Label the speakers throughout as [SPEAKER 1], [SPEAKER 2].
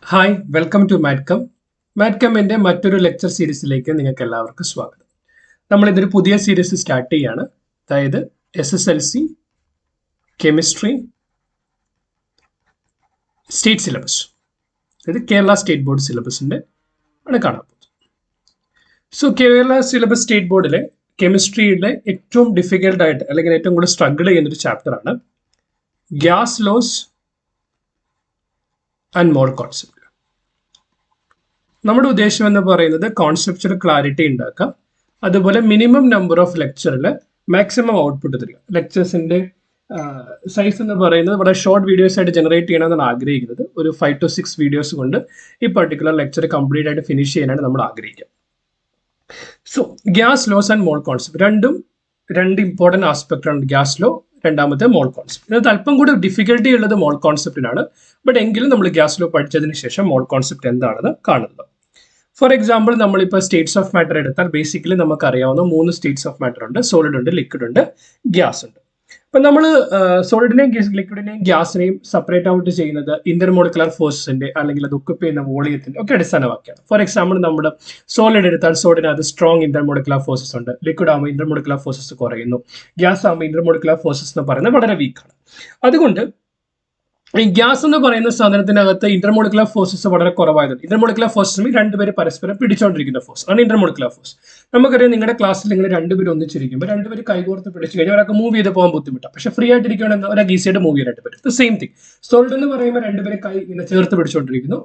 [SPEAKER 1] Hi welcome to Matcom. മാറ്റ്കമ്മിൻ്റെ മറ്റൊരു lecture സീരീസിലേക്ക് നിങ്ങൾക്ക് എല്ലാവർക്കും സ്വാഗതം. നമ്മൾ ഇതൊരു പുതിയ സീരീസ് സ്റ്റാർട്ട് ചെയ്യാണ്. അതായത് SSLC കെമിസ്ട്രി സ്റ്റേറ്റ് സിലബസ്, അതായത് കേരള സ്റ്റേറ്റ് ബോർഡ് സിലബസിൻ്റെ ആണ് കാണാൻ പോകുന്നത്. സോ കേരള സിലബസ് സ്റ്റേറ്റ് ബോർഡിലെ കെമിസ്ട്രിയിലെ ഏറ്റവും ഡിഫിക്കൽട്ടായിട്ട് അല്ലെങ്കിൽ ഏറ്റവും കൂടുതൽ സ്ട്രഗിൾ ചെയ്യുന്നൊരു ചാപ്റ്ററാണ് gas laws and mole concept. നമ്മുടെ ഉദ്ദേശം എന്ന് പറയുന്നത് കോൺസെപ്റ്റുവൽ ക്ലാരിറ്റി ഉണ്ടാക്കുക, അതുപോലെ മിനിമം നമ്പർ ഓഫ് ലെക്ചറിൽ മാക്സിമം ഔട്ട്പുട്ട് തരിക. ലെക്ചേഴ്സിൻ്റെ സൈസ് എന്ന് പറയുന്നത് വളരെ ഷോർട്ട് വീഡിയോസ് ആയിട്ട് ജനറേറ്റ് ചെയ്യണമെന്നാണ് ആഗ്രഹിക്കുന്നത്. ഒരു 5 to 6 വീഡിയോസ് കൊണ്ട് ഈ പർട്ടിക്കുലർ ലെക്ചർ കംപ്ലീറ്റ് ആയിട്ട് ഫിനിഷ് ചെയ്യാനാണ് നമ്മൾ ആഗ്രഹിക്കുക. So gas laws and mole concept രണ്ട് ഇമ്പോർട്ടൻറ്റ് ആസ്പെക്ട് ആണ്. ഗ്യാസ് ലോ, രണ്ടാമത്തെ മോൾ കോൺസെപ്റ്റ്. ഇതിനകത്ത് അല്പം കൂടി ഡിഫിക്കൽട്ടി ഉള്ളത് മോൾ കോൺസെപ്റ്റിനാണ്. ബട്ട് എങ്കിലും നമ്മൾ ഗ്യാസ് ലോ പഠിച്ചതിന് ശേഷം മോൾ കോൺസെപ്റ്റ് എന്താണെന്ന് കാണുന്നത്. ഫോർ എക്സാമ്പിൾ, നമ്മളിപ്പോൾ സ്റ്റേറ്റ്സ് ഓഫ് മാറ്റർ എടുത്താൽ ബേസിക്കലി നമുക്കറിയാവുന്ന 3 സ്റ്റേറ്റ്സ് ഓഫ് മാറ്റർ ഉണ്ട്. സോളിഡ് ഉണ്ട്, ലിക്വിഡ് ഉണ്ട്, ഗ്യാസ് ഉണ്ട്. അപ്പം നമ്മൾ സോളിഡിനെയും ലിക്വിഡിനെയും ഗ്യാസിനെയും സെപ്പറേറ്റ് ഔട്ട് ചെയ്യുന്നത് ഇന്റർമോളിക്കുലർ ഫോഴ്സിന്റെ അല്ലെങ്കിൽ അത് ഒക്കുപ്പ് ചെയ്യുന്ന വോളിയത്തിന്റെ ഒക്കെ അടിസ്ഥാനമാക്കിയാണ്. ഫോർ എക്സാമ്പിൾ, നമ്മുടെ സോളിഡ് എടുത്താൽ സോളിഡിനകത്ത് സ്ട്രോങ് ഇന്റർമോളിക്കുലർ ഫോഴ്സസ് ഉണ്ട്. ലിക്വിഡ് ആകുമ്പോൾ ഇന്റർമോളിക്കുലർ ഫോഴ്സസ് കുറയുന്നു. ഗ്യാസ് ആകുമ്പോൾ ഇന്റർമോളിക്കുലർ ഫോഴ്സസ് എന്ന് പറയുന്നത് വളരെ വീക്കാണ്. അതുകൊണ്ട് ഈ ഗ്യാസ് എന്ന് പറയുന്ന സാധനത്തിനകത്ത് ഇന്റർമോളിക്കുലർ ഫോഴ്സസ് വളരെ കുറവായതുകൊണ്ട് ഇന്റർമോളിക്കുലർ ഫോഴ്സസ് രണ്ടുപേര് പരസ്പരം പിടിച്ചുകൊണ്ടിരിക്കുന്ന ഫോഴ്സ് ആണ് ഇന്റർമോളിക്കുലർ ഫോഴ്സ്. നമുക്കറിയാം, നിങ്ങളുടെ ക്ലാസ്സിൽ നിങ്ങൾ രണ്ടുപേരും ഒന്നിച്ചിരിക്കുമ്പോൾ രണ്ടുപേര് കൈകോർത്ത് പിടിച്ചു കഴിഞ്ഞാൽ ഒരാൾക്ക് മൂവ് ചെയ്ത് പോകാൻ ബുദ്ധിമുട്ടാണ്. പക്ഷേ ഫ്രീ ആയിട്ടിരിക്കുകയാണെങ്കിൽ ഒരാൾക്ക് ഈസിയായിട്ട് മൂവ് ചെയ്യാനായിട്ട് പറ്റും. സെയിം തിങ് സോൾഡ് എന്ന് പറയുമ്പോൾ രണ്ടുപേരും കൈ ഇങ്ങനെ ചേർത്ത് പിടിച്ചുകൊണ്ടിരിക്കുന്നു.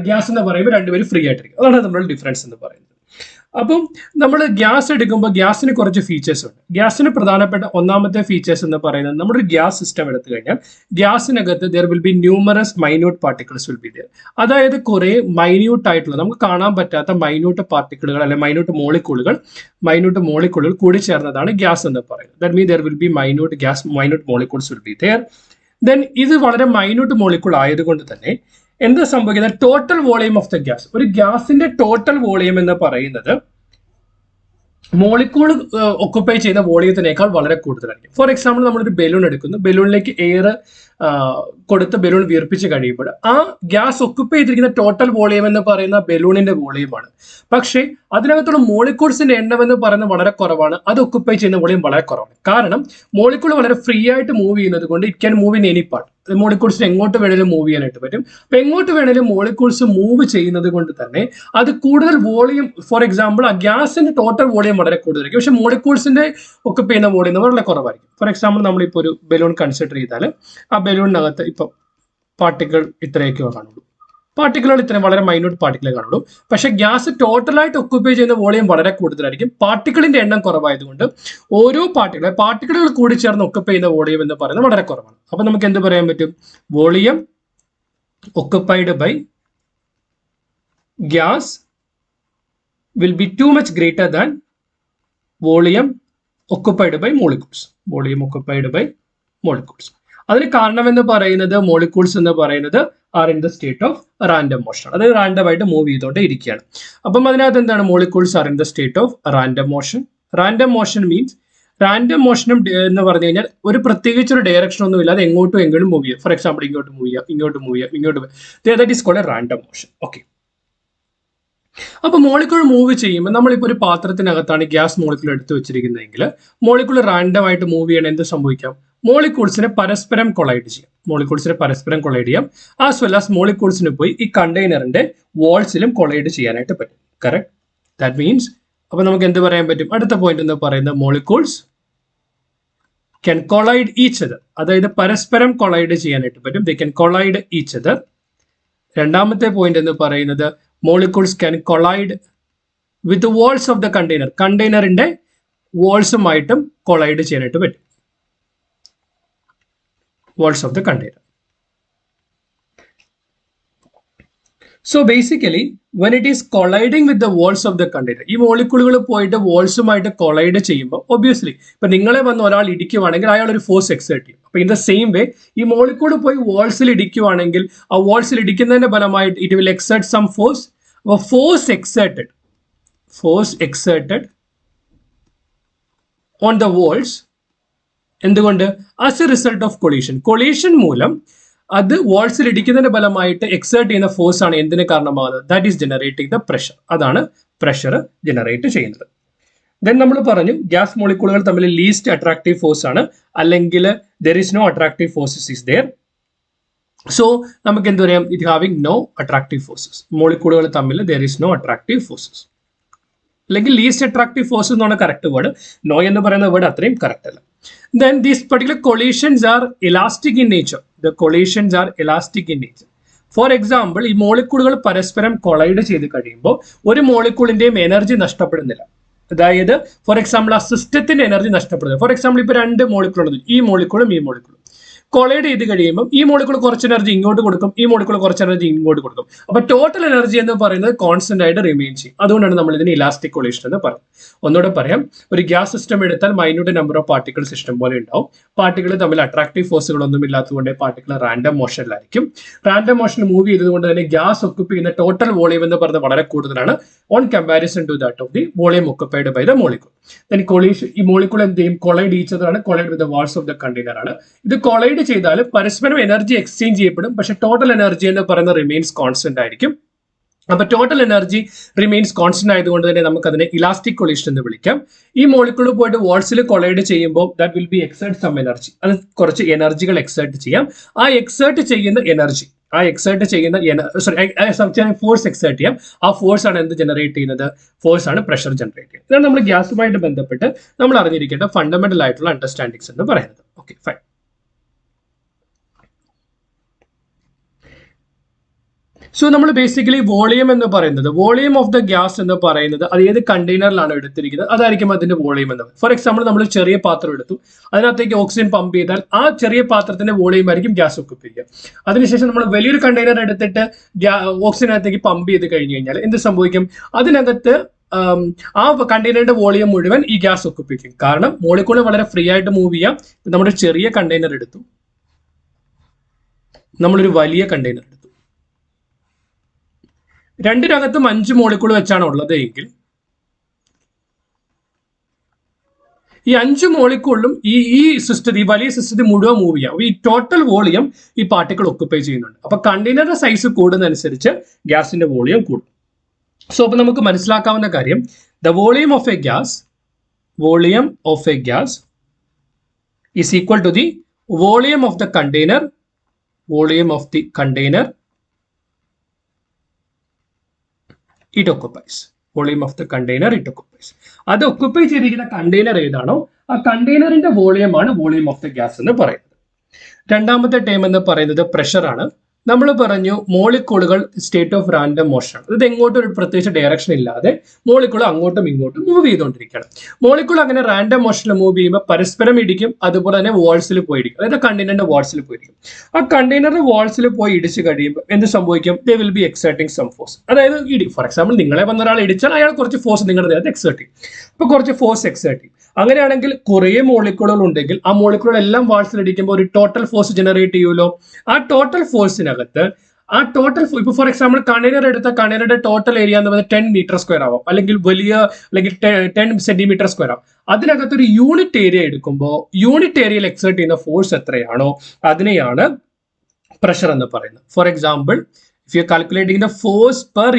[SPEAKER 1] ഗ്യാസ് എന്ന് പറയുമ്പോൾ രണ്ടുപേരും ഫ്രീ ആയിട്ടിരിക്കും. അതാണ് നമ്മുടെ ഡിഫറൻസ് എന്ന് പറയുന്നത്. അപ്പം നമ്മൾ ഗ്യാസ് എടുക്കുമ്പോൾ ഗ്യാസിന് കുറച്ച് ഫീച്ചേഴ്സ് ഉണ്ട്. ഗ്യാസിന് പ്രധാനപ്പെട്ട ഒന്നാമത്തെ ഫീച്ചേഴ്സ് എന്ന് പറയുന്നത്, നമ്മുടെ ഒരു ഗ്യാസ് സിസ്റ്റം എടുത്തു കഴിഞ്ഞാൽ ഗ്യാസിനകത്ത് there will be numerous minute particles will be there. അതായത് കുറെ മൈന്യൂട്ട് ആയിട്ടുള്ള നമുക്ക് കാണാൻ പറ്റാത്ത മൈന്യൂട്ട് പാർട്ടിക്കിളുകൾ അല്ലെങ്കിൽ മൈന്യൂട്ട് മോളിക്കൂളുകൾ കൂടി ചേർന്നതാണ് ഗ്യാസ് എന്ന് പറയുന്നത്. That mean there will B minute molecules will be there. Then ഇത് വളരെ മൈന്യൂട്ട് മോളിക്യൂൾ ആയതുകൊണ്ട് തന്നെ എന്താ സംഭവിക്കുന്നത്, total volume of the gas, ഒരു ഗ്യാസിന്റെ ടോട്ടൽ വോളിയം എന്ന് പറയുന്നത് മോളിക്യൂൾ ഒക്കുപ്പൈ ചെയ്യുന്ന വോളിയത്തിനേക്കാൾ വളരെ കൂടുതലായിരിക്കും. ഫോർ എക്സാമ്പിൾ, നമ്മളൊരു ബലൂൺ എടുക്കുന്നു, ബലൂണിലേക്ക് എയർ കൊടുത്ത് ബലൂൺ വീർപ്പിച്ച് കഴിയുമ്പോൾ ആ ഗ്യാസ് ഒക്കുപ്പൈ ചെയ്തിരിക്കുന്ന ടോട്ടൽ വോളിയം എന്ന് പറയുന്ന ബലൂണിന്റെ വോളിയമാണ്. പക്ഷേ അതിനകത്തുള്ള മോളിക്യൂൾസിന്റെ എണ്ണം എന്ന് പറയുന്നത് വളരെ കുറവാണ്. അത് ഒക്കുപ്പൈ ചെയ്യുന്ന വോളിയം വളരെ കുറവാണ്. കാരണം മോളിക്യൂൾ വളരെ ഫ്രീ ആയിട്ട് മൂവ് ചെയ്യുന്നത് കൊണ്ട് it can move in any part. മോളിക്യൂൾസിന് എങ്ങോട്ട് വേണേലും മൂവ് ചെയ്യാനായിട്ട് പറ്റും. അപ്പൊ എങ്ങോട്ട് വേണേലും മോളിക്യൂൾസ് മൂവ് ചെയ്യുന്നത് കൊണ്ട് തന്നെ അത് കൂടുതൽ വോളിയം, ഫോർ എക്സാമ്പിൾ ആ ഗ്യാസിന്റെ ടോട്ടൽ വോളിയം വളരെ കൂടുതലായിരിക്കും. പക്ഷെ മോളിക്യൂൾസിന്റെ ഒക്കുപ്പൈ ചെയ്യുന്ന വോളിയം വളരെ കുറവായിരിക്കും. ഫോർ എക്സാമ്പിൾ, നമ്മളിപ്പോൾ ഒരു ബലൂൺ കൺസിഡർ ചെയ്താൽ ആ ബലൂണിനകത്ത് ഇപ്പം പാർട്ടിക്കിൾ ഇത്രയൊക്കെ കാണുള്ളൂ. പാർട്ടിക്കിളുകൾ ഇത്രയും വളരെ മൈന്യൂട്ട് പാർട്ടിക്കിളെ കാണുള്ളൂ. പക്ഷെ ഗ്യാസ് ടോട്ടലായിട്ട് ഒക്കുപ്പൈ ചെയ്യുന്ന വോളിയം വളരെ കൂടുതലായിരിക്കും. പാർട്ടിക്കിളിന്റെ എണ്ണം കുറവായതുകൊണ്ട് ഓരോ പാർട്ടിക്കിളുകൾ കൂടി ചേർന്ന് ഒക്കുപ്പൈ ചെയ്യുന്ന വോളിയം എന്ന് പറയുന്നത് വളരെ കുറവാണ്. അപ്പൊ നമുക്ക് എന്ത് പറയാൻ പറ്റും, volume occupied by gas will be too much greater than volume occupied by molecules. അതിന് കാരണം എന്ന് പറയുന്നത് മോളിക്യൂൾസ് എന്ന് പറയുന്നത് are in the state of random motion, അതായത് റാൻഡം ആയിട്ട് മൂവ് ചെയ്തോണ്ടേ ഇരിക്കുകയാണ്. അപ്പം അതിനകത്ത് എന്താണ്, molecules are in the state of random motion. Random motion means random മോഷനും എന്ന് പറഞ്ഞു കഴിഞ്ഞാൽ ഒരു പ്രത്യേകിച്ച് ഒരു ഡയറക്ഷൻ ഒന്നും ഇല്ലാതെ എങ്ങോട്ടും എങ്കിലും മൂവ് ചെയ്യാം. ഫോർ എക്സാമ്പിൾ, ഇങ്ങോട്ട് മൂവ് ചെയ്യാം. That is called a random motion. Okay. അപ്പൊ മോളിക്യൂൾ മൂവ് ചെയ്യുമ്പോൾ നമ്മളിപ്പോൾ ഒരു പാത്രത്തിനകത്താണ് ഗ്യാസ് മോളിക്യൂൾ എടുത്തു വെച്ചിരിക്കുന്നതെങ്കിൽ മോളിക്യൂൾ റാൻഡം ആയിട്ട് മൂവ് ചെയ്യണം, എന്ത് സംഭവിക്കാം, മോളിക്യൂൾസിനെ പരസ്പരം കൊളൈഡ് ചെയ്യാം. ആസ് വെൽ ആസ് മോളിക്യൂൾസിന് പോയി ഈ കണ്ടെയ്നറിന്റെ വാൾസിലും കൊളൈഡ് ചെയ്യാനായിട്ട് പറ്റും. കറക്റ്റ്. ദാറ്റ് മീൻസ് അപ്പൊ നമുക്ക് എന്ത് പറയാൻ പറ്റും, അടുത്ത പോയിന്റ് എന്ന് പറയുന്നത് molecules can collide each other, അതായത് പരസ്പരം കൊളൈഡ് ചെയ്യാനായിട്ട് പറ്റും. They can collide each other. രണ്ടാമത്തെ പോയിന്റ് എന്ന് പറയുന്നത് molecules can collide with walls of the കണ്ടെയ്നറിന്റെ വാൾസുമായിട്ടും കൊളൈഡ് ചെയ്യാനായിട്ട് പറ്റും. walls of the container. So basically, when it is colliding with the walls of the container, ഈ മോളിക്യൂളുകൾ പോയിട്ട് വാൾസുമായിട്ട് കൊളൈഡ് ചെയ്യുമ്പോൾ ഒബ്വിയസ്ലി ഇപ്പൊ നിങ്ങളെ വന്ന് ഒരാൾ ഇടിക്കുവാണെങ്കിൽ അയാൾ ഒരു ഫോഴ്സ് എക്സേർട്ട് ചെയ്യും. അപ്പൊ ഇൻ ദ സെയിം വേ ഈ മോളിക്യൂൾ പോയി വാൾസിൽ ഇടിക്കുവാണെങ്കിൽ ആ വാൾസിൽ ഇടിക്കുന്നതിന്റെ ഫലമായിട്ട് it will exert some force. അപ്പോൾ force exerted on the walls. എന്തുകൊണ്ട്, as a result of collision മൂലം അത് വാൾസിൽ ഇടിക്കുന്നതിന്റെ ഫലമായിട്ട് എക്സേർട്ട് ചെയ്യുന്ന ഫോഴ്സ് ആണ് എന്തിന് കാരണമാകുന്നത്? That is generating the pressure. അതാണ് പ്രഷർ ജനറേറ്റ് ചെയ്യുന്നത്. ദെൻ നമ്മൾ പറഞ്ഞു ഗ്യാസ് മോളിക്യൂളുകൾ തമ്മിൽ ലീസ്റ്റ് അട്രാക്റ്റീവ് ഫോഴ്സ് ആണ്, അല്ലെങ്കിൽ there is no attractive forces is there. So നമുക്ക് എന്ത് പറയാം? It having no attractive forces. മോളിക്യൂളുകൾ തമ്മിൽ there is no attractive forces, അല്ലെങ്കിൽ ലീസ്റ്റ് അട്രാക്റ്റീവ് ഫോഴ്സ് എന്നാണ് കറക്റ്റ് വേർഡ്. നോ എന്ന് പറയുന്ന വേർഡ് അത്രയും കറക്റ്റ് അല്ല. Then these particular collisions are elastic in nature. The collisions are elastic in nature. For example, ഈ മോളിക്യൂളുകൾ പരസ്പരം കൊളൈഡ് ചെയ്ത് കഴിയുമ്പോൾ ഒരു മോളിക്യൂളിന്റെയും എനർജി നഷ്ടപ്പെടുന്നില്ല. അതായത് ഫോർ എക്സാമ്പിൾ ആ സിസ്റ്റത്തിന്റെ എനർജി നഷ്ടപ്പെടുന്നത്. ഫോർ എക്സാമ്പിൾ ഇപ്പൊ 2 മോളിക്യൂൾ ഉണ്ട്, ഈ മോളിക്യൂളും ഈ മോളിക്യൂളും കൊളൈഡ് ചെയ്ത് കഴിയുമ്പോൾ ഈ മോളിക്യൂൾ കുറച്ച് എനർജി ഇങ്ങോട്ട് കൊടുക്കും, ഈ മോളിക്യൂൾ കുറച്ച് എനർജി ഇങ്ങോട്ട് കൊടുക്കും. അപ്പൊ ടോട്ടൽ എനർജി എന്ന് പറയുന്നത് കോൺസ്റ്റന്റ് ആയിട്ട് റിമെയിൻ ചെയ്യും. അതുകൊണ്ടാണ് നമ്മൾ ഇതിന് ഇലാസ്റ്റിക് കൊളീഷൻ എന്ന് പറയുന്നത്. ഒന്നുകൂടെ പറയാം, ഒരു ഗ്യാസ് സിസ്റ്റം എടുത്താൽ minute number of particle system പോലെ ഉണ്ടാവും. പാർട്ടിക്കിൾ തമ്മിൽ അട്രാക്റ്റീവ് ഫോഴ്സുകളൊന്നും ഇല്ലാത്തതുകൊണ്ട് പാർട്ടിക്കിൾ റാൻഡം മോഷനിലായിരിക്കും. റാൻഡം മോഷൻ മൂവ് ചെയ്തതുകൊണ്ട് തന്നെ ഗ്യാസ് ഒക്കുപ്പ് ചെയ്യുന്ന ടോട്ടൽ വോളിയം എന്ന് പറയുന്നത് വളരെ കൂടുതലാണ് on comparison to that of the volume occupied by the molecule. Then collision, ഈ മോളിക്യൂൾ എന്ത് ചെയ്യും? കൊളൈഡ് ഈച്ചതാണ്, collide with the walls of the container ആണ്. ഇത് കൊളൈഡ് ചെയ്താൽ പരസ്പരം എനർജി എക്സ്ചേഞ്ച് ചെയ്യപ്പെടും, പക്ഷെ ടോട്ടൽ എനർജി എന്ന് പറയുന്നത് റിമെയിൻസ് കോൺസ്റ്റന്റ് ആയിരിക്കും. അപ്പൊ ടോട്ടൽ എനർജി റിമെയിൻസ് കോൺസ്റ്റന്റ് ആയതുകൊണ്ട് തന്നെ നമുക്ക് അതിനെ ഇലാസ്റ്റിക് കൊളീഷൻ എന്ന് വിളിക്കാം. ഈ മോളിക്യൂൾ പോയിട്ട് വാൾസിൽ കൊളൈഡ് ചെയ്യുമ്പോൾ that will be exert some energy. അത് കുറച്ച് എനർജികൾ എക്സേർട്ട് ചെയ്യാം. ആ എക്സേർട്ട് ചെയ്യുന്ന എനർജി, ആ എക്സേർട്ട് ചെയ്യുന്ന ഫോഴ്സ് എക്സേർട്ട് ചെയ്യാം. ആ ഫോഴ്സ് ആണ് എന്ത് ജനറേറ്റ് ചെയ്യുന്നത്? ഫോഴ്സ് ആണ് പ്രഷർ ജനറേറ്റ് ചെയ്യുന്നത്. ഇതാണ് നമ്മൾ ഗ്യാസുമായിട്ട് ബന്ധപ്പെട്ട് നമ്മൾ അറിഞ്ഞിരിക്കേണ്ട ഫണ്ടമെന്റൽ ആയിട്ടുള്ള അണ്ടർസ്റ്റാൻഡിങ്സ് എന്ന് പറയുന്നത്. Okay, fine. സോ നമ്മൾ ബേസിക്കലി വോളിയം എന്ന് പറയുന്നത്, വോളിയം ഓഫ് ദ ഗ്യാസ് എന്ന് പറയുന്നത് അത് ഏത് കണ്ടെയ്നറിലാണ് എടുത്തിരിക്കുന്നത് അതായിരിക്കും അതിന്റെ വോളിയം എന്ന് പറയുന്നത്. ഫോർ എക്സാമ്പിൾ നമ്മൾ ചെറിയ പാത്രം എടുത്തു, അതിനകത്തേക്ക് ഓക്സിജൻ പമ്പ് ചെയ്താൽ ആ ചെറിയ പാത്രത്തിന്റെ വോളിയം ആയിരിക്കും ഗ്യാസ് ഒക്കുപ്പ് ചെയ്യുക. അതിനുശേഷം നമ്മൾ വലിയൊരു കണ്ടെയ്നർ എടുത്തിട്ട് ഓക്സിജനകത്തേക്ക് പമ്പ് ചെയ്ത് കഴിഞ്ഞു കഴിഞ്ഞാൽ എന്ത് സംഭവിക്കും? അതിനകത്ത് ആ കണ്ടെയ്നറിന്റെ വോളിയം മുഴുവൻ ഈ ഗ്യാസ് ഒക്കുപ്പ് ചെയ്യും. കാരണം മോളിക്യൂൾ വളരെ ഫ്രീ ആയിട്ട് മൂവ് ചെയ്യാം. നമ്മുടെ ചെറിയ കണ്ടെയ്നർ എടുത്തു, നമ്മളൊരു വലിയ കണ്ടെയ്നർ എടുത്തു, രണ്ടിനകത്തും 5 മോളിക്യൂൾ വെച്ചാണ് ഉള്ളത് എങ്കിൽ ഈ 5 മോളിക്യൂളിലും ഈ സിസ്റ്റത്തിൽ, ഈ വലിയ സിസ്റ്റത്തിൽ മുഴുവൻ മൂവ് ചെയ്യാം. ഈ ടോട്ടൽ വോളിയം ഈ പാർട്ടിക്കിൾ ഒക്കുപ്പൈ ചെയ്യുന്നുണ്ട്. അപ്പൊ കണ്ടെയ്നറിന്റെ സൈസ് കൂടുന്നതനുസരിച്ച് ഗ്യാസിന്റെ വോളിയം കൂടും. സോ അപ്പൊ നമുക്ക് മനസ്സിലാക്കാവുന്ന കാര്യം, the volume of a gas is equal to the volume of the container it occupies. Volume of the container it occupies. അത് ഒക്കുപ്പൈ ചെയ്തിരിക്കുന്ന കണ്ടെയ്നർ ഏതാണോ ആ കണ്ടെയ്നറിന്റെ വോളിയം ആണ് വോളിയം ഓഫ് ദ ഗ്യാസ് എന്ന് പറയുന്നത്. രണ്ടാമത്തെ ടേം എന്ന് പറയുന്നത് പ്രഷർ ആണ്. നമ്മൾ പറഞ്ഞു മോളിക്യൂളുകൾ സ്റ്റേറ്റ് ഓഫ് റാൻഡം മോഷൻ ആണ്. ഇത് എങ്ങോട്ടും ഒരു പ്രത്യേകിച്ച് ഡയറക്ഷൻ ഇല്ലാതെ മോളിക്യൂൾ അങ്ങോട്ടും ഇങ്ങോട്ടും മൂവ് ചെയ്തുകൊണ്ടിരിക്കുകയാണ്. മോളിക്യൂൾ അങ്ങനെ റാൻഡം മോഷനിൽ മൂവ് ചെയ്യുമ്പോൾ പരസ്പരം ഇടിക്കും, അതുപോലെ തന്നെ വാൾസിൽ പോയി ഇടിക്കും, അതായത് കണ്ടെയ്നറിന്റെ വാൾസിൽ പോയിരിക്കും. ആ കണ്ടെയ്നറിന്റെ വാൾസിൽ പോയി ഇടിച്ച് കഴിയുമ്പോൾ എന്ത് സംഭവിക്കും? They will be exerting some force. അതായത് ഫോർ എക്സാമ്പിൾ നിങ്ങളെ വന്ന ഒരാൾ ഇടിച്ചാൽ അയാൾ കുറച്ച് ഫോഴ്സ് നിങ്ങളുടെ ദേഹത്ത് എക്സേർട്ട് ചെയ്യും. അപ്പൊ കുറച്ച് ഫോഴ്സ് എക്സേർട്ട് ചെയ്യും. അങ്ങനെയാണെങ്കിൽ കുറേ മോളിക്യൂളുകൾ ഉണ്ടെങ്കിൽ ആ മോളിക്യൂൾ എല്ലാം വാൾസിൽ ഇടിക്കുമ്പോൾ ഒരു ടോട്ടൽ ഫോഴ്സ് ജനറേറ്റ് ചെയ്യുമല്ലോ. ആ ടോട്ടൽ ഫോഴ്സിനകത്ത് ഇപ്പൊ ഫോർ എക്സാമ്പിൾ കണ്ടെയ്നർ എടുത്ത കണ്ടെയ്നറുടെ ടോട്ടൽ ഏരിയ എന്ന് പറയുന്നത് 10 മീറ്റർ സ്ക്വയർ ആവാം, അല്ലെങ്കിൽ 10 സെന്റിമീറ്റർ സ്ക്വയർ ആവും. അതിനകത്ത് ഒരു യൂണിറ്റ് ഏരിയ എടുക്കുമ്പോൾ യൂണിറ്റ് ഏരിയയിൽ എക്സേർട്ട് ചെയ്യുന്ന ഫോഴ്സ് എത്രയാണോ അതിനെയാണ് പ്രഷർ എന്ന് പറയുന്നത്. For example, if you calculating the force per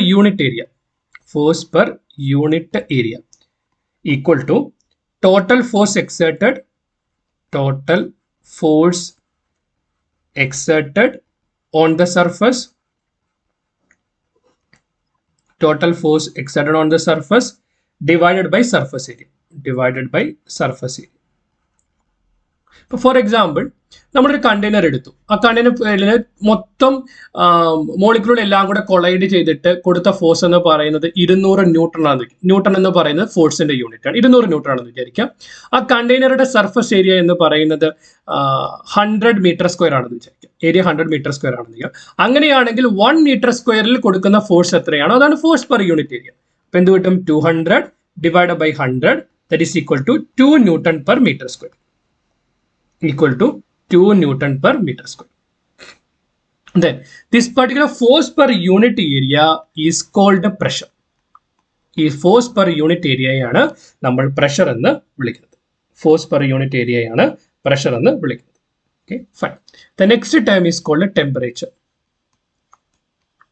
[SPEAKER 1] unit area equal to total force exerted on the surface, divided by surface area. For example, നമ്മളൊരു കണ്ടെയ്നർ എടുത്തു, ആ കണ്ടെയ്നറിൽ മൊത്തം മോളിക്യൂൾ എല്ലാം കൂടെ കൊളൈഡ് ചെയ്തിട്ട് കൊടുത്ത ഫോഴ്സ് എന്ന് പറയുന്നത് 200 ന്യൂട്ടൺ ആണ്. ന്യൂട്ടൺ എന്ന് പറയുന്നത് ഫോഴ്സിന്റെ യൂണിറ്റ് ആണ്. 200 ന്യൂട്ടൺ ആണെന്ന് വിചാരിക്കാം. ആ കണ്ടെയ്നറുടെ സർഫസ് ഏരിയ എന്ന് പറയുന്നത് 100 മീറ്റർ സ്ക്വയർ ആണെന്ന് വിചാരിക്കാം. ഏരിയ 100 മീറ്റർ സ്ക്വയർ ആണെന്ന് വിചാരിക്കാം. അങ്ങനെയാണെങ്കിൽ 1 മീറ്റർ സ്ക്വയറിൽ കൊടുക്കുന്ന ഫോഴ്സ് എത്രയാണോ അതാണ് ഫോഴ്സ് പെർ യൂണിറ്റ് ഏരിയ. അപ്പൊ എന്ത് കിട്ടും? 200 divide by 100 that is equal to 2 newton per metre square. Equal to 2 Newton per meter square. Then this particular force per unit area is called pressure. ഈ force per unit ഏരിയയാണ് നമ്മൾ pressure എന്ന് വിളിക്കുന്നത്. Okay, fine. The next term is called temperature.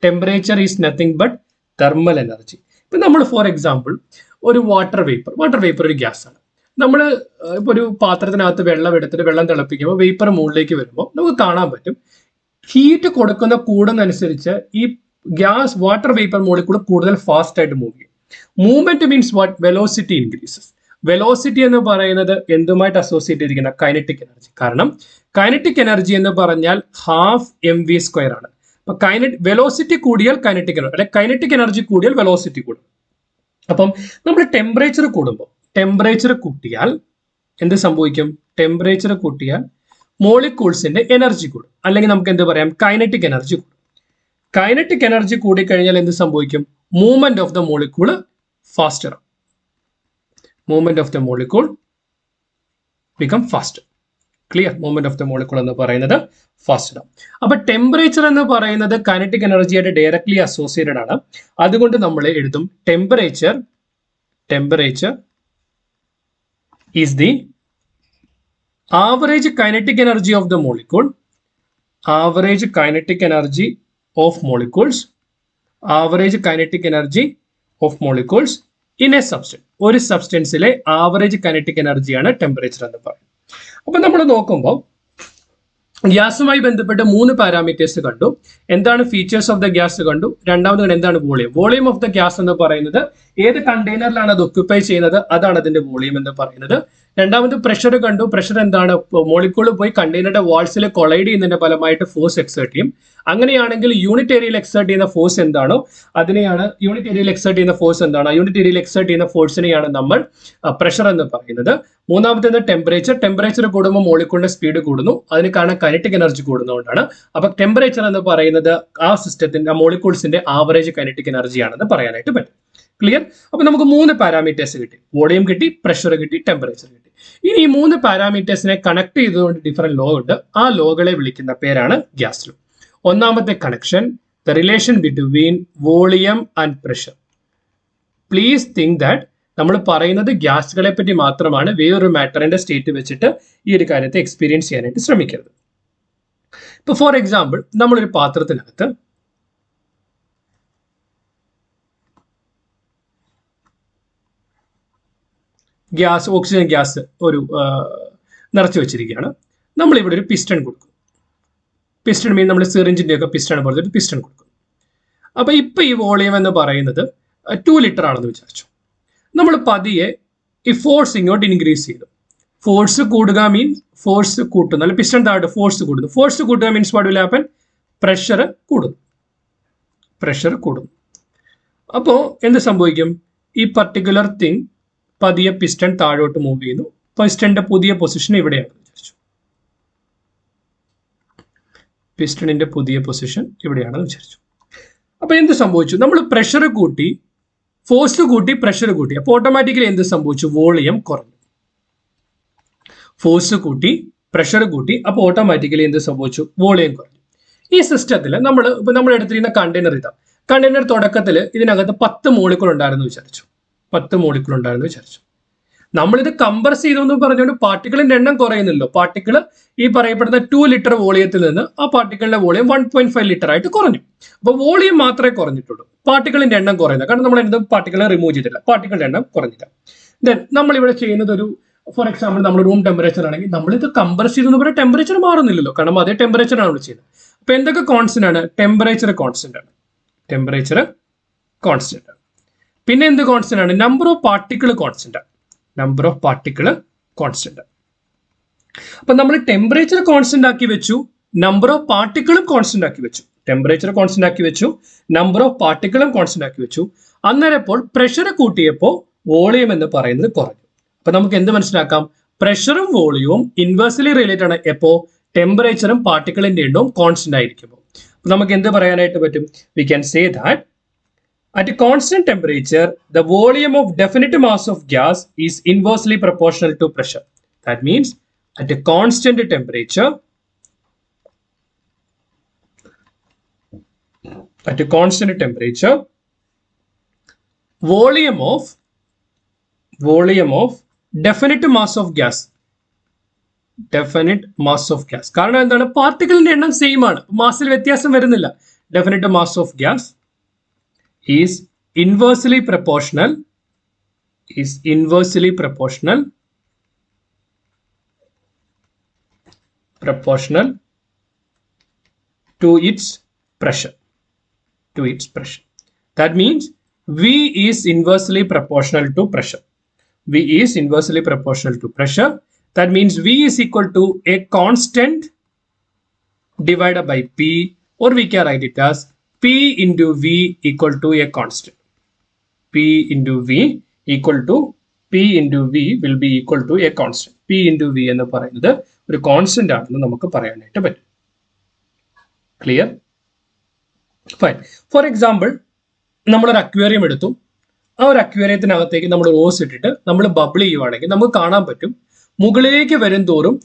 [SPEAKER 1] Temperature is nothing but thermal energy. ഇപ്പം നമ്മൾ for example ഒരു water vapour ഒരു gas ആണ്. നമ്മൾ ഇപ്പോൾ ഒരു പാത്രത്തിനകത്ത് വെള്ളം എടുത്തിട്ട് വെള്ളം തിളപ്പിക്കുമ്പോൾ വേപ്പർ മുകളിലേക്ക് വരുമ്പോൾ നമുക്ക് കാണാൻ പറ്റും ഹീറ്റ് കൊടുക്കുന്ന കൂടുന്നതനുസരിച്ച് ഈ വാട്ടർ വേപ്പർ മോളിക്കൂൾ കൂടുതൽ ഫാസ്റ്റ് ആയിട്ട് മൂവ് ചെയ്യും. Movement means what? Velocity increases. Velocity എന്ന് പറയുന്നത് എന്തുമായിട്ട് അസോസിയേറ്റ് ചെയ്തിരിക്കുന്ന? Kinetic energy. കാരണം കൈനറ്റിക് എനർജി എന്ന് പറഞ്ഞാൽ ഹാഫ് mv² ആണ്. അപ്പൊ വെലോസിറ്റി കൂടിയാൽ കൈനറ്റിക് എനർജി, അല്ലെ കൈനറ്റിക് എനർജി കൂടിയാൽ വെലോസിറ്റി കൂടും. അപ്പം നമ്മൾ ടെമ്പറേച്ചർ കൂടുമ്പോൾ ടെമ്പറേച്ചർ കൂട്ടിയാൽ എന്ത് സംഭവിക്കും? ടെമ്പറേച്ചർ കൂട്ടിയാൽ മോളിക്യൂൾസിന്റെ എനർജി കൂടും, അല്ലെങ്കിൽ നമുക്ക് എന്ത് പറയാം? കൈനറ്റിക് എനർജി കൂടും. കൈനറ്റിക് എനർജി കൂടിക്കഴിഞ്ഞാൽ എന്ത് സംഭവിക്കും? Movement of the molecule faster. Movement of the molecule become faster. Clear? Movement of the molecule എന്ന് പറയുന്നത് ഫാസ്റ്റർ. അപ്പൊ ടെമ്പറേച്ചർ എന്ന് പറയുന്നത് കൈനറ്റിക് എനർജിയായിട്ട് ഡയറക്ട്ലി അസോസിയേറ്റഡ് ആണ്. അതുകൊണ്ട് നമ്മൾ എഴുതും temperature is the average kinetic energy of the molecule. Average kinetic energy of molecules. Average kinetic energy of molecules in A substance. ഒരു സബ്സ്റ്റൻസിലെ ആവറേജ് കൈനറ്റിക് എനർജിയാണ് ടെമ്പറേച്ചർ എന്ന് പറയുന്നത്. അപ്പൊ നമ്മൾ നോക്കുമ്പോൾ ഗ്യാസുമായി ബന്ധപ്പെട്ട് 3 പാരാമീറ്റേഴ്സ് കണ്ടു. എന്താണ് ഫീച്ചേഴ്സ് ഓഫ് ദ ഗ്യാസ് കണ്ടു. രണ്ടാമത് എന്താണ് volume. Volume of the gas എന്ന് പറയുന്നത് ഏത് കണ്ടെയ്നറിലാണ് അത് ഒക്യുപ്പൈ ചെയ്യുന്നത്, അതാണ് അതിന്റെ വോളിയം എന്ന് പറയുന്നത്. രണ്ടാമത് പ്രഷർ കണ്ടു. പ്രഷർ എന്താണ്? മോളിക്യൂൾ പോയി കണ്ടെയ്നറുടെ വാൾസിൽ കൊളൈഡ് ചെയ്യുന്നതിന്റെ ഫലമായിട്ട് ഫോഴ്സ് എക്സേർട്ട് ചെയ്യും. അങ്ങനെയാണെങ്കിൽ യൂണിറ്റ് ഏരിയയിൽ എക്സേർട്ട് ചെയ്യുന്ന ഫോഴ്സ് എന്താണോ അതിനെയാണ് യൂണിറ്റ് ഏരിയയിൽ എക്സേർട്ട് ചെയ്യുന്ന ഫോഴ്സ് എന്താണ്? യൂണിറ്റ് ഏരിയയിൽ എക്സേർട്ട് ചെയ്യുന്ന ഫോഴ്സിനെയാണ് നമ്മൾ പ്രഷർ എന്ന് പറയുന്നത്. മൂന്നാമത്തേത് ടെമ്പറേച്ചർ. ടെമ്പറേച്ചർ കൂടുമ്പോൾ മോളിക്യൂളിന്റെ സ്പീഡ് കൂടുന്നു. അതിന് കാരണം കൈനറ്റിക് എനർജി കൂടുന്നതുകൊണ്ടാണ്. അപ്പൊ ടെമ്പറേച്ചർ എന്ന് പറയുന്നത് ആ സിസ്റ്റത്തിന്റെ മോളിക്യൂൾസിന്റെ ആവറേജ് കൈനറ്റിക് എനർജിയാണെന്ന് പറയാനായിട്ട് പറ്റും. ക്ലിയർ? അപ്പൊ നമുക്ക് 3 പാരാമീറ്റേഴ്സ് കിട്ടി. വോളിയം കിട്ടി, പ്രഷർ കിട്ടി, ടെമ്പറേച്ചർ കിട്ടി. ഇനി ഈ 3 പാരാമീറ്റേഴ്സിനെ കണക്ട് ചെയ്തുകൊണ്ട് ഡിഫറെന്റ് ലോ ഉണ്ട്. ആ ലോകളെ വിളിക്കുന്ന പേരാണ് ഗ്യാസ് ലോ. ഒന്നാമത്തെ connection, the relation between volume and pressure. Please think that നമ്മൾ പറയുന്നത് ഗ്യാസുകളെ പറ്റി മാത്രമാണ്. വേറൊരു മാറ്ററിന്റെ സ്റ്റേറ്റ് വെച്ചിട്ട് ഈ ഒരു കാര്യത്തെ എക്സ്പീരിയൻസ് ചെയ്യാനായിട്ട് ശ്രമിക്കരുത്. ഇപ്പൊ ഫോർ എക്സാമ്പിൾ നമ്മളൊരു പാത്രത്തിനകത്ത് ഓക്സിജൻ ഗ്യാസ് ഒരു നിറച്ചു വെച്ചിരിക്കുകയാണ്. നമ്മളിവിടെ ഒരു പിസ്റ്റൺ കൊടുക്കും. പിസ്റ്റൺ മീൻ നമ്മൾ സിറിഞ്ചിന്റെ ഒക്കെ പിസ്റ്റൺ പോലത്തെ ഒരു പിസ്റ്റൺ കൊടുക്കും. അപ്പൊ ഇപ്പൊ ഈ വോളിയം എന്ന് പറയുന്നത് 2 ലിറ്റർ ആണെന്ന് വിചാരിച്ചു. നമ്മൾ പതിയെ ഈ ഫോഴ്സ് ഇങ്ങോട്ട് ഇൻക്രീസ് ചെയ്തു. ഫോഴ്സ് കൂടുക മീൻസ് ഫോഴ്സ് കൂട്ടുന്നു, അല്ലെ പിസ്റ്റൺ താഴോട്ട് ഫോഴ്സ് കൂടുന്നു. ഫോഴ്സ് കൂട്ടുക means what will happen? Pressure കൂടുന്നു. പ്രഷർ കൂടുന്നു. അപ്പോൾ എന്ത് സംഭവിക്കും? ഈ പർട്ടിക്കുലർ തിങ് പതിയെ പിസ്റ്റൺ താഴോട്ട് മൂവ് ചെയ്യുന്നു. പിസ്റ്റണിന്റെ പുതിയ പൊസിഷൻ ഇവിടെയാണെന്ന് വിചാരിച്ചു. പിസ്റ്റണിന്റെ പുതിയ പൊസിഷൻ ഇവിടെയാണെന്ന് വിചാരിച്ചു. അപ്പൊ എന്ത് സംഭവിച്ചു? നമ്മൾ പ്രഷർ കൂട്ടി, ഫോഴ്സ് കൂട്ടി, പ്രഷർ കൂട്ടി. അപ്പൊ ഓട്ടോമാറ്റിക്കലി എന്ത് സംഭവിച്ചു? വോളിയം കുറഞ്ഞു. ഫോഴ്സ് കൂട്ടി, പ്രഷർ കൂട്ടി, അപ്പൊ ഓട്ടോമാറ്റിക്കലി എന്ത് സംഭവിച്ചു? വോളിയം കുറഞ്ഞു. ഈ സിസ്റ്റത്തിൽ നമ്മൾ എടുത്തിരുന്ന കണ്ടെയ്നർ ഇതാ. കണ്ടെയ്നർ തുടക്കത്തിൽ ഇതിനകത്ത് 10 മോളിക്കൂൾ ഉണ്ടായിരുന്നു വിചാരിച്ചു. 10 മോളിക്കൂൾ ഉണ്ടായിരുന്നു വിചാരിച്ചു. നമ്മളിത് കംപ്രസ് ചെയ്തെന്ന് പറഞ്ഞുകൊണ്ട് പാർട്ടിക്കിളിന്റെ എണ്ണം കുറയുന്നില്ലോ. പാർട്ടിക്കിൾ ഈ പറയപ്പെടുന്ന 2 ലിറ്റർ വോളിയത്തിൽ നിന്ന് ആ പാർട്ടിക്കിളിന്റെ വോളിയം 1.5 ലിറ്റർ ആയിട്ട് കുറഞ്ഞു. അപ്പൊ വോളിയം മാത്രമേ കുറഞ്ഞിട്ടുള്ളൂ, പാർട്ടിക്കിളിന്റെ എണ്ണം കുറയുന്നത്. കാരണം നമ്മൾ എന്ത് പാർട്ടിക്കിളെ റിമൂവ് ചെയ്തില്ല, പാർട്ടിക്കിളിന്റെ എണ്ണം കുറഞ്ഞില്ല. ദെൻ നമ്മൾ ഇവിടെ ചെയ്യുന്നത് ഒരു ഫോർ എക്സാമ്പിൾ നമ്മൾ റൂം ടെമ്പറേച്ചർ ആണെങ്കിൽ നമ്മളിത് കംപ്രസ് ചെയ്തെന്ന് പറഞ്ഞാൽ ടെമ്പറേച്ചർ മാറുന്നില്ലല്ലോ, കാരണം അതേ ടെമ്പറേച്ചറാണ് നമ്മൾ ചെയ്യുന്നത്. അപ്പൊ എന്തൊക്കെ കോൺസ്റ്റന്റ് ആണ്? ടെമ്പറേച്ചർ കോൺസ്റ്റന്റ് ആണ്. ടെമ്പറേച്ചർ കോൺസ്റ്റന്റ് ആണ്. പിന്നെ എന്ത് കോൺസ്റ്റന്റ് ആണ്? നമ്പർ ഓഫ് പാർട്ടിക്കിൾ കോൺസ്റ്റന്റ് ആണ്. Number of particle constant. അപ്പൊ നമ്മൾ ടെമ്പറേച്ചർ കോൺസ്റ്റന്റ് ആക്കി വെച്ചു, നമ്പർ ഓഫ് പാർട്ടിക്കിളും കോൺസ്റ്റന്റ് ആക്കി വെച്ചു. ടെമ്പറേച്ചർ കോൺസ്റ്റന്റ് ആക്കി വെച്ചു, നമ്പർ ഓഫ് പാർട്ടിക്കിളും കോൺസ്റ്റന്റ് ആക്കി വെച്ചു. അന്നേരം ഇപ്പോൾ പ്രഷർ കൂട്ടിയപ്പോൾ വോളിയം എന്ന് പറയുന്നത് കുറഞ്ഞു. അപ്പൊ നമുക്ക് എന്ത് മനസ്സിലാക്കാം? പ്രഷറും വോളിയവും ഇൻവേഴ്സ്ലി റിലേറ്റഡ് ആണ് എപ്പോ? ടെമ്പറേച്ചറും പാർട്ടിക്കിളിന്റെ എണ്ണവും കോൺസ്റ്റന്റ് ആയിരിക്കുമ്പോൾ. അപ്പൊ നമുക്ക് എന്ത് പറയാനായിട്ട് പറ്റും? We can say that at a constant temperature, the volume of definite mass of gas is inversely proportional to pressure. That means at a constant temperature, volume of definite mass of gas definite mass of gas. കാരണം എന്താണ്, പാർട്ടിക്കിളിന്റെ എണ്ണം same ആണ്, മാസിൽ വ്യത്യാസം വരുന്നില്ല. Definite mass of gas is inversely proportional to its pressure. That means V is inversely proportional to pressure. That means V is equal to a constant divided by P, or we can write it as P into V equal to a constant. P into V will be equal to a constant. P into V എന്ന് പറയുന്നത് ഒരു constant ആണെന്ന് നമുക്ക് പറയാനായിട്ട് പറ്റും. Clear? Fine. For example, നമ്മളൊരു aquarium എടുത്തു. ആ ഒരു അക്വേറിയത്തിനകത്തേക്ക് നമ്മൾ റോസ് ഇട്ടിട്ട് നമ്മൾ ബബിൾ ചെയ്യുവാണെങ്കിൽ നമുക്ക് കാണാൻ പറ്റും, മുകളിലേക്ക് വരും തോറും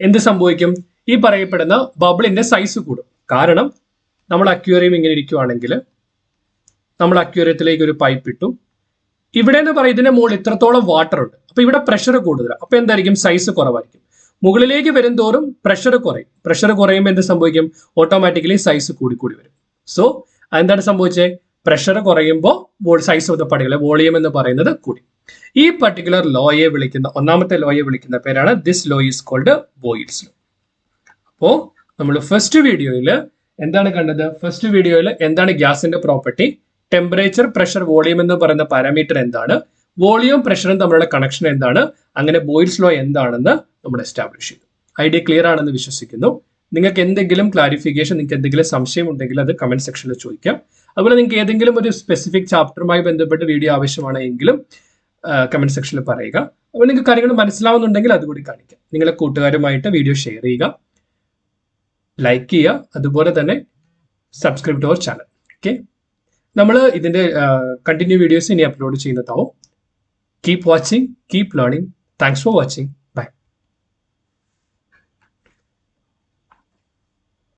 [SPEAKER 1] എന്ത് സംഭവിക്കും, ഈ പറയപ്പെടുന്ന ബബിളിന്റെ സൈസ് കൂടും. കാരണം നമ്മൾ അക്വേറിയം ഇങ്ങനെ ഇരിക്കുവാണെങ്കിൽ നമ്മൾ അക്വേറിയത്തിലേക്ക് ഒരു പൈപ്പ് ഇട്ടു. ഇവിടെ എന്ന് പറയുന്നത് ഇതിന്റെ മുകളിൽ ഇത്രത്തോളം വാട്ടർ ഉണ്ട്, അപ്പൊ ഇവിടെ പ്രഷർ കൂടുതലാണ്. അപ്പൊ എന്തായിരിക്കും, സൈസ് കുറവായിരിക്കും. മുകളിലേക്ക് വരും തോറും പ്രഷർ കുറയും. പ്രഷർ കുറയുമ്പോൾ എന്ത് സംഭവിക്കും, ഓട്ടോമാറ്റിക്കലി സൈസ് കൂടി വരും. സോ എന്താണ് സംഭവിച്ചത്, പ്രഷർ കുറയുമ്പോൾ size of the particle, volume എന്ന് പറയുന്നത് കൂടി. ഈ പർട്ടിക്കുലർ ലോയെ വിളിക്കുന്ന, ഒന്നാമത്തെ ലോയെ വിളിക്കുന്ന പേരാണ്, this law is called Boyle's law. അപ്പോ നമ്മൾ ഫസ്റ്റ് വീഡിയോയിൽ എന്താണ് കണ്ടത്, എന്താണ് ഗ്യാസിന്റെ പ്രോപ്പർട്ടി, ടെമ്പറേച്ചർ, പ്രഷർ, വോളിയം എന്ന് പറയുന്ന പാരാമീറ്റർ എന്താണ്, വോളിയം പ്രഷറും തമ്മിലുള്ള കണക്ഷൻ എന്താണ്, അങ്ങനെ ബോയിൽസ് ലോ എന്താണെന്ന് നമ്മൾ എസ്റ്റാബ്ലിഷ് ചെയ്തു. ഐഡിയ ക്ലിയർ ആണെന്ന് വിശ്വസിക്കുന്നു. നിങ്ങൾക്ക് എന്തെങ്കിലും ക്ലാരിഫിക്കേഷൻ, നിങ്ങൾക്ക് എന്തെങ്കിലും സംശയം ഉണ്ടെങ്കിൽ അത് കമന്റ് സെക്ഷനിൽ ചോദിക്കാം. അതുപോലെ നിങ്ങൾക്ക് ഏതെങ്കിലും ഒരു സ്പെസിഫിക് ചാപ്റ്ററുമായി ബന്ധപ്പെട്ട് വീഡിയോ ആവശ്യമാണെങ്കിലും കമന്റ് സെക്ഷനിൽ പറയുക. അപ്പോൾ നിങ്ങൾക്ക് കാര്യങ്ങൾ മനസ്സിലാവുന്നുണ്ടെങ്കിൽ അതുകൂടി കാണിക്കാം. നിങ്ങളെ കൂട്ടുകാരുമായിട്ട് വീഡിയോ ഷെയർ ചെയ്യുക, ലൈക്ക് ചെയ്യുക, അതുപോലെ തന്നെ subscribe to our channel. Okay, നമ്മൾ ഇതിന്റെ കണ്ടിന്യൂ വീഡിയോസ് ഇനി അപ്ലോഡ് ചെയ്യുന്നതാവും. Keep watching, keep learning. Thanks for watching.